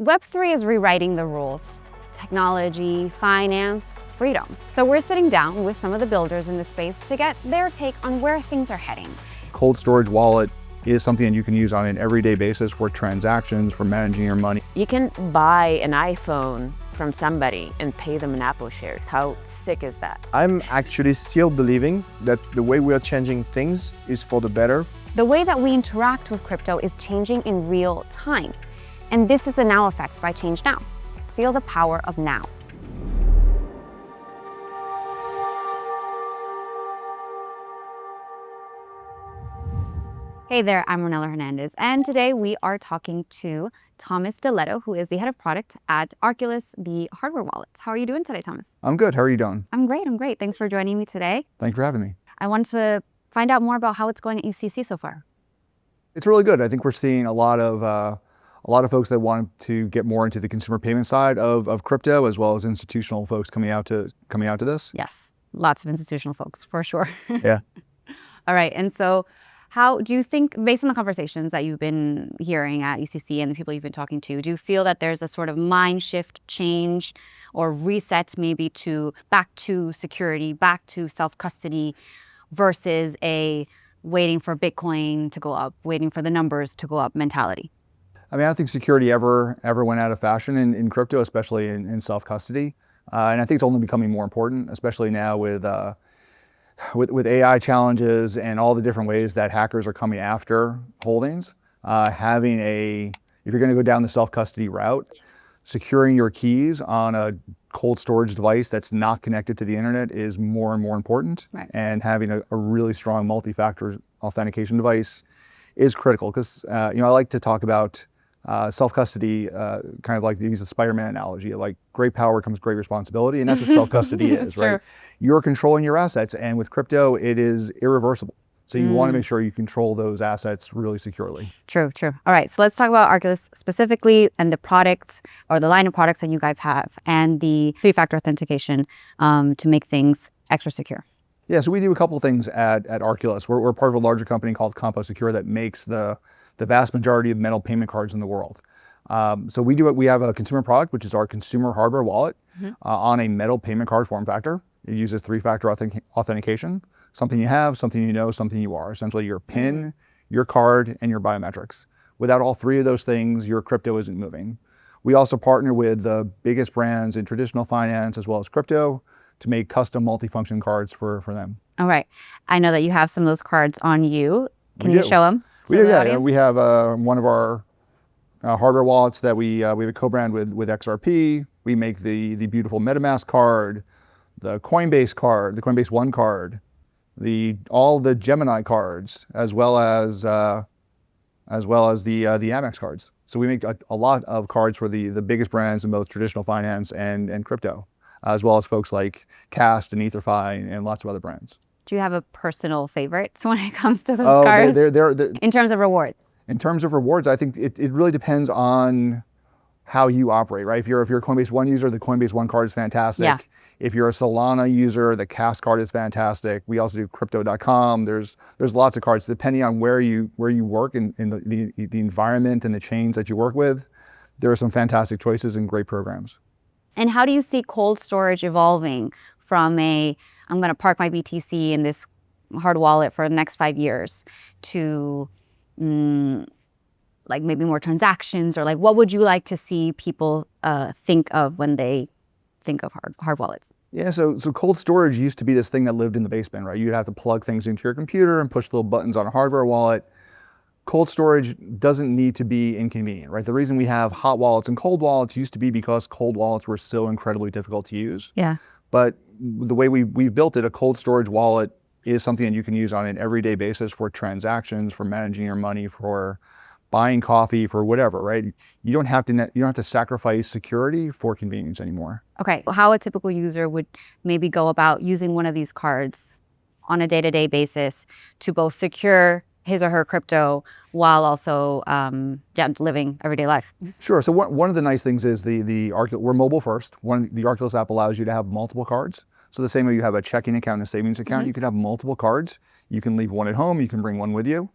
Web3 is rewriting the rules. Technology, finance, freedom. So we're sitting down with some of the builders in the space to get their take on where things are heading. Cold storage wallet is something that you can use on an everyday basis for transactions, for managing your money. You can buy an iPhone from somebody and pay them in Apple shares. How sick is that? I'm actually still believing that the way we are changing things is for the better. The way that we interact with crypto is changing in real time. And this is the Now Effect by ChangeNOW. Feel the power of now. Hey there, I'm Ornella Hernandez, and today we are talking to Thomas DeLetto, who is the head of product at Arculus, the hardware wallets. How are you doing today, Thomas? I'm good. How are you doing? I'm great. Thanks for joining me today. Thanks for having me. I want to find out more about how it's going at ECC so far. It's really good. I think we're seeing a lot of folks that want to get more into the consumer payment side of crypto, as well as institutional folks coming out to this. Yes, lots of institutional folks for sure. Yeah. All right, and so how do you think, based on the conversations that you've been hearing at ECC and the people you've been talking to, do you feel that there's a sort of mind shift change or reset maybe back to security, back to self-custody versus a waiting for Bitcoin to go up, waiting for the numbers to go up mentality? I mean, I don't think security ever went out of fashion in crypto, especially in self-custody. And I think it's only becoming more important, especially now with AI challenges and all the different ways that hackers are coming after holdings. If you're going to go down the self-custody route, securing your keys on a cold storage device that's not connected to the internet is more and more important. Right. And having a really strong multi-factor authentication device is critical because, I like to talk about self-custody, kind of like to use the Spider-Man analogy, like great power comes great responsibility, and that's what self-custody is, right? True. You're controlling your assets, and with crypto, it is irreversible. So you want to make sure you control those assets really securely. True. All right, so let's talk about Arculus specifically and the products or the line of products that you guys have and the three-factor authentication to make things extra secure. Yeah, so we do a couple of things at Arculus. We're part of a larger company called CompoSecure that makes the vast majority of metal payment cards in the world. So we have a consumer product, which is our consumer hardware wallet on a metal payment card form factor. It uses three-factor authentication, something you have, something you know, something you are, essentially your PIN, your card, and your biometrics. Without all three of those things, your crypto isn't moving. We also partner with the biggest brands in traditional finance as well as crypto to make custom multifunction cards for them. All right, I know that you have some of those cards on you. Can you show them? We do, yeah. We have one of our hardware wallets that we have a co-brand with XRP. We make the beautiful MetaMask card, the Coinbase card, the Coinbase One card, all the Gemini cards, as well as the Amex cards. So we make a lot of cards for the biggest brands in both traditional finance and crypto, as well as folks like Cast and EtherFi and lots of other brands. Do you have a personal favorite when it comes to those cards? They're, in terms of rewards? In terms of rewards, I think it really depends on how you operate, right? If you're a Coinbase One user, the Coinbase One card is fantastic. Yeah. If you're a Solana user, the Cast card is fantastic. We also do crypto.com. There's lots of cards depending on where you work in the environment and the chains that you work with. There are some fantastic choices and great programs. And how do you see cold storage evolving from I'm going to park my BTC in this hard wallet for the next 5 years to like maybe more transactions, or like what would you like to see people think of when they think of hard wallets? Yeah, so cold storage used to be this thing that lived in the basement, right? You'd have to plug things into your computer and push little buttons on a hardware wallet. Cold storage doesn't need to be inconvenient, right? The reason we have hot wallets and cold wallets used to be because cold wallets were so incredibly difficult to use. Yeah. But the way we've built it, a cold storage wallet is something that you can use on an everyday basis for transactions, for managing your money, for buying coffee, for whatever, right? You don't have to sacrifice security for convenience anymore. Okay, how a typical user would maybe go about using one of these cards on a day-to-day basis to both secure his or her crypto while also living everyday life. Sure. So one of the nice things is we're mobile first. The Arculus app allows you to have multiple cards. So the same way you have a checking account and a savings account, you can have multiple cards. You can leave one at home. You can bring one with you.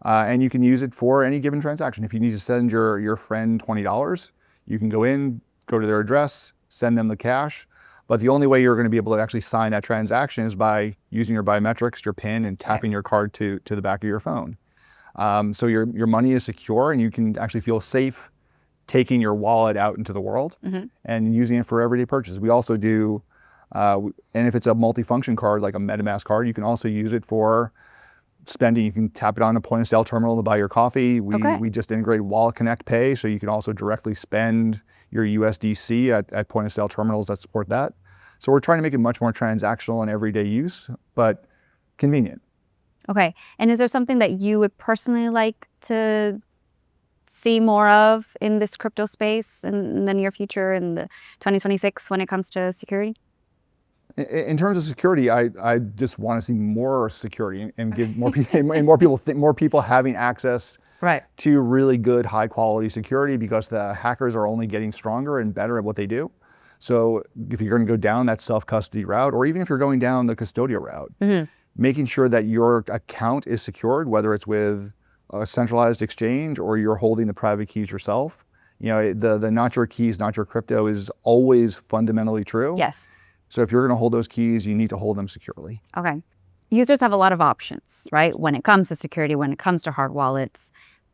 And you can use it for any given transaction. If you need to send your friend $20, You can go in, go to their address, send them the cash. But the only way you're going to be able to actually sign that transaction is by using your biometrics, your PIN, and tapping your card to the back of your phone. So your money is secure, and you can actually feel safe taking your wallet out into the world and using it for everyday purchases. We also do, and if it's a multifunction card like a MetaMask card, you can also use it for spending. You can tap it on a point of sale terminal to buy your coffee. We just integrated Wallet Connect Pay, so you can also directly spend your USDC at point of sale terminals that support that. So we're trying to make it much more transactional and everyday use, but convenient. Okay. And is there something that you would personally like to see more of in this crypto space in the near future, in the 2026, when it comes to security? In terms of security, I just want to see more security and give more people more people having access to really good, high quality security, because the hackers are only getting stronger and better at what they do. So if you're going to go down that self-custody route, or even if you're going down the custodial route, making sure that your account is secured, whether it's with a centralized exchange or you're holding the private keys yourself. You know, the not your keys, not your crypto is always fundamentally true. Yes. So if you're going to hold those keys, you need to hold them securely. Okay. Users have a lot of options, right? When it comes to security, when it comes to hard wallets.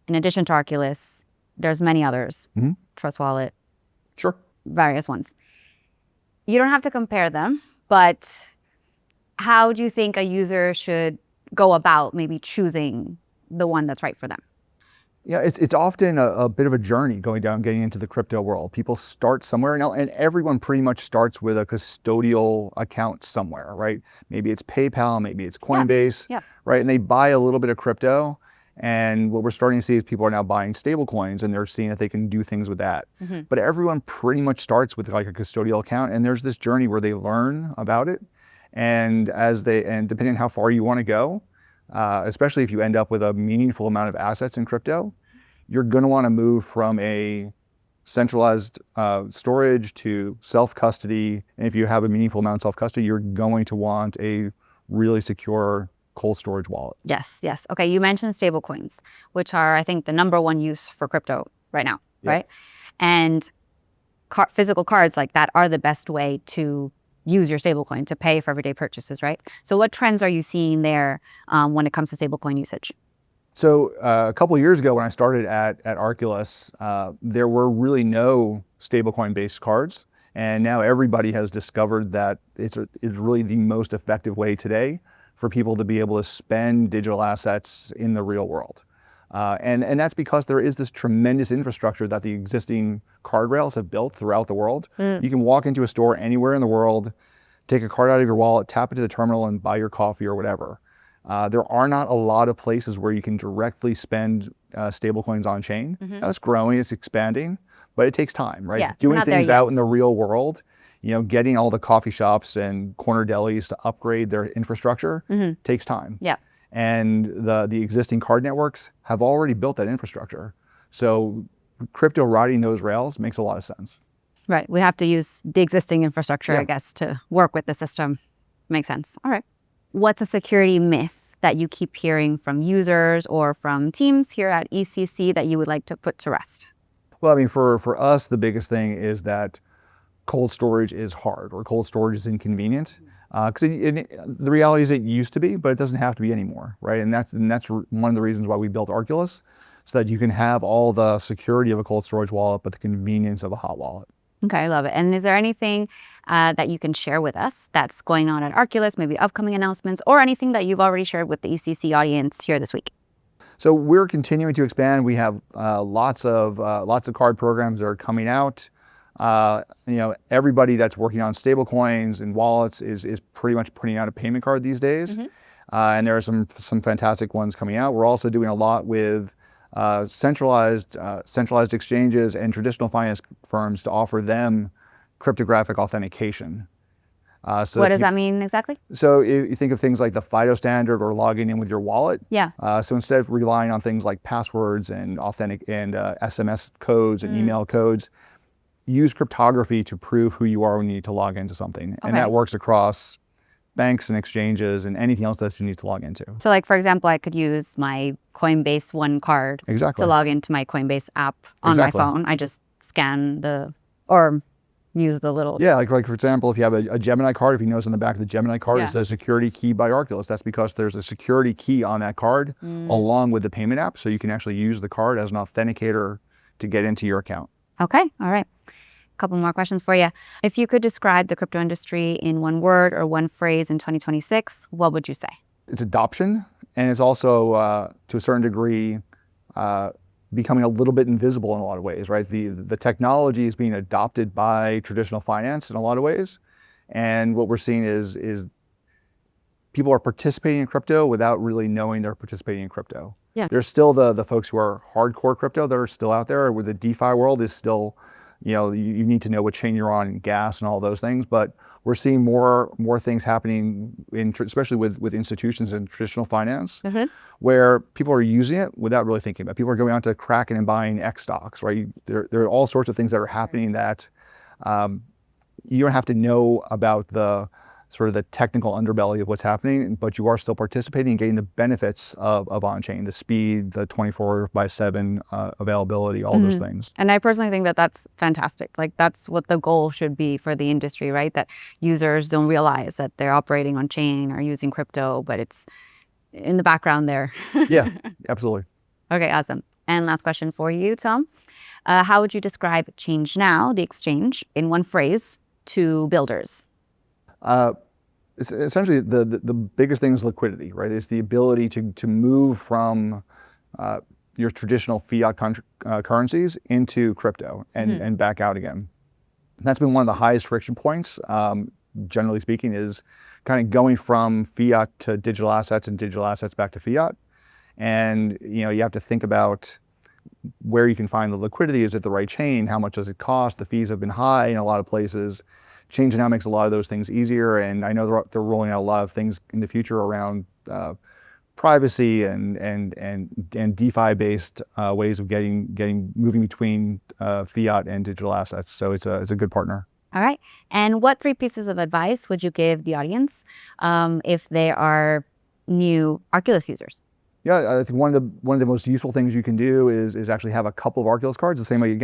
In addition to Arculus, there's many others. Trust Wallet. Sure. Various ones. You don't have to compare them, but how do you think a user should go about maybe choosing the one that's right for them? Yeah, it's often a bit of a journey getting into the crypto world. People start somewhere now, and everyone pretty much starts with a custodial account somewhere, right? Maybe it's PayPal, maybe it's Coinbase, right? And they buy a little bit of crypto. And what we're starting to see is people are now buying stable coins, and they're seeing that they can do things with that. But everyone pretty much starts with like a custodial account, and there's this journey where they learn about it. And depending on how far you want to go, especially if you end up with a meaningful amount of assets in crypto, you're going to want to move from a centralized storage to self-custody. And if you have a meaningful amount of self-custody, you're going to want a really secure cold storage wallet. Yes, yes. Okay, you mentioned stable coins, which are, I think, the #1 use for crypto right now, right? And physical cards like that are the best way to use your stablecoin to pay for everyday purchases, right? So what trends are you seeing there when it comes to stablecoin usage? So a couple of years ago when I started at Arculus, there were really no stablecoin based cards. And now everybody has discovered that it's really the most effective way today for people to be able to spend digital assets in the real world. And that's because there is this tremendous infrastructure that the existing card rails have built throughout the world. You can walk into a store anywhere in the world, take a card out of your wallet, tap it to the terminal, and buy your coffee or whatever. There are not a lot of places where you can directly spend stablecoins on chain. That's growing, it's expanding, but it takes time, right? Yeah, Doing things out in the real world, you know, getting all the coffee shops and corner delis to upgrade their infrastructure takes time. Yeah. And the existing card networks have already built that infrastructure. So crypto riding those rails makes a lot of sense. Right. We have to use the existing infrastructure, I guess, to work with the system. Makes sense. All right. What's a security myth that you keep hearing from users or from teams here at ECC that you would like to put to rest? Well, I mean, for us, the biggest thing is that cold storage is hard, or cold storage is inconvenient. Because the reality is it used to be, but it doesn't have to be anymore, right? And that's one of the reasons why we built Arculus, so that you can have all the security of a cold storage wallet, but the convenience of a hot wallet. Okay, I love it. And is there anything that you can share with us that's going on at Arculus, maybe upcoming announcements, or anything that you've already shared with the ECC audience here this week? So we're continuing to expand. We have lots of card programs that are coming out. You know, everybody that's working on stable coins and wallets is pretty much putting out a payment card these days. And there are some fantastic ones coming out. We're also doing a lot with centralized exchanges and traditional finance firms to offer them cryptographic authentication. So what does that mean exactly? So you think of things like the FIDO standard or logging in with your wallet. Yeah. So instead of relying on things like passwords and SMS codes and email codes, use cryptography to prove who you are when you need to log into something. And that works across banks and exchanges and anything else that you need to log into. So like, for example, I could use my Coinbase One card to log into my Coinbase app on my phone. I just scan or use the little. Yeah, like for example, if you have a Gemini card, if you notice on the back of the Gemini card, Yeah. it says security key by Arculus. That's because there's a security key on that card along with the payment app. So you can actually use the card as an authenticator to get into your account. Okay, all right. A couple more questions for you. If you could describe the crypto industry in one word or one phrase in 2026, what would you say? It's adoption, and it's also, to a certain degree, becoming a little bit invisible in a lot of ways, right? The technology is being adopted by traditional finance in a lot of ways. And what we're seeing is people are participating in crypto without really knowing they're participating in crypto. Yeah. There's still the folks who are hardcore crypto that are still out there, where the DeFi world is still, you need to know what chain you're on and gas and all those things. But we're seeing more things happening especially with institutions in traditional finance, where people are using it without really thinking about it. People are going out to Kraken and buying X stocks, right? There are all sorts of things that are happening that you don't have to know about the sort of the technical underbelly of what's happening, but you are still participating and getting the benefits of on-chain, the speed, the 24/7 availability, all those things. And I personally think that that's fantastic. Like that's what the goal should be for the industry, right? That users don't realize that they're operating on chain or using crypto, but it's in the background there. Yeah, absolutely. Okay, awesome. And last question for you, Tom. How would you describe ChangeNOW, the exchange, in one phrase to builders? It's essentially the biggest thing is liquidity, right? It's the ability to move from your traditional fiat currencies into crypto and back out again. And that's been one of the highest friction points, generally speaking, is kind of going from fiat to digital assets and digital assets back to fiat. And you have to think about where you can find the liquidity. Is it the right chain? How much does it cost? The fees have been high in a lot of places. ChangeNOW makes a lot of those things easier, and I know they're rolling out a lot of things in the future around privacy and DeFi-based ways of moving between fiat and digital assets. So it's a good partner. All right. And what 3 pieces of advice would you give the audience if they are new Arculus users? Yeah, I think one of the most useful things you can do is actually have a couple of Arculus cards. The same way you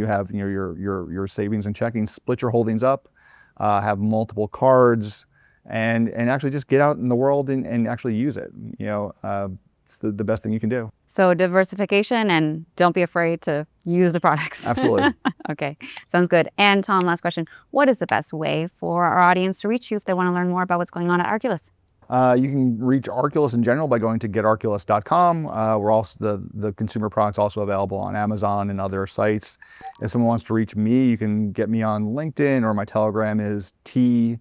have your savings and checking. Split your holdings up, have multiple cards, and actually just get out in the world and actually use it. It's the best thing you can do. So diversification, and don't be afraid to use the products. Absolutely. Okay, sounds good. And Tom, last question. What is the best way for our audience to reach you if they want to learn more about what's going on at Arculus? You can reach Arculus in general by going to getarculus.com. We're also the consumer products also available on Amazon and other sites. If someone wants to reach me, you can get me on LinkedIn, or my Telegram is TDELETT.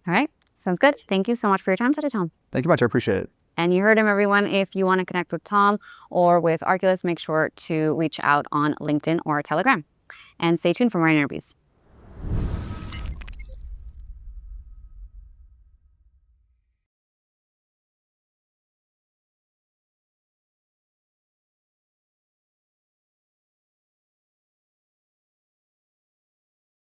All right, sounds good. Thank you so much for your time today, Tom. Thank you much. I appreciate it. And you heard him, everyone. If you want to connect with Tom or with Arculus, make sure to reach out on LinkedIn or Telegram. And stay tuned for more interviews.